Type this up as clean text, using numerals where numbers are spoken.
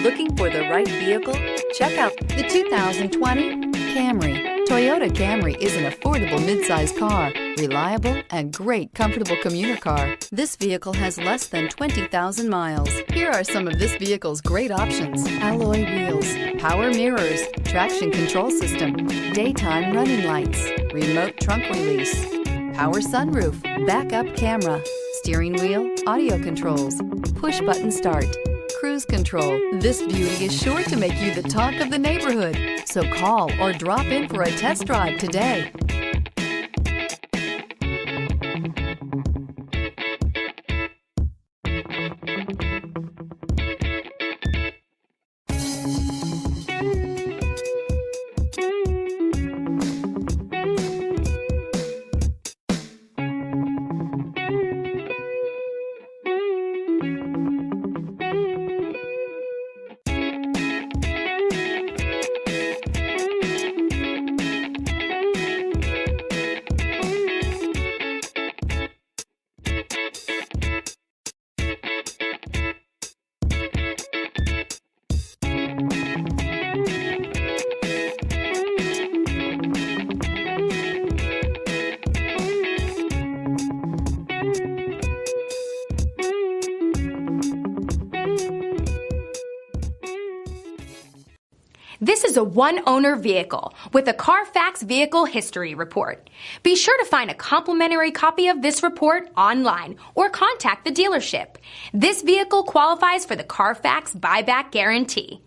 Looking for the right vehicle? Check out the 2020 Camry. Toyota Camry is an affordable midsize car, reliable and great comfortable commuter car. This vehicle has less than 20,000 miles. Here are some of this vehicle's great options: alloy wheels, power mirrors, traction control system, daytime running lights, remote trunk release, power sunroof, backup camera, steering wheel audio controls, push button start, cruise control. This beauty is sure to make you the talk of the neighborhood. So call or drop in for a test drive today. This is a one-owner vehicle with a Carfax Vehicle History Report. Be sure to find a complimentary copy of this report online or contact the dealership. This vehicle qualifies for the Carfax Buyback Guarantee.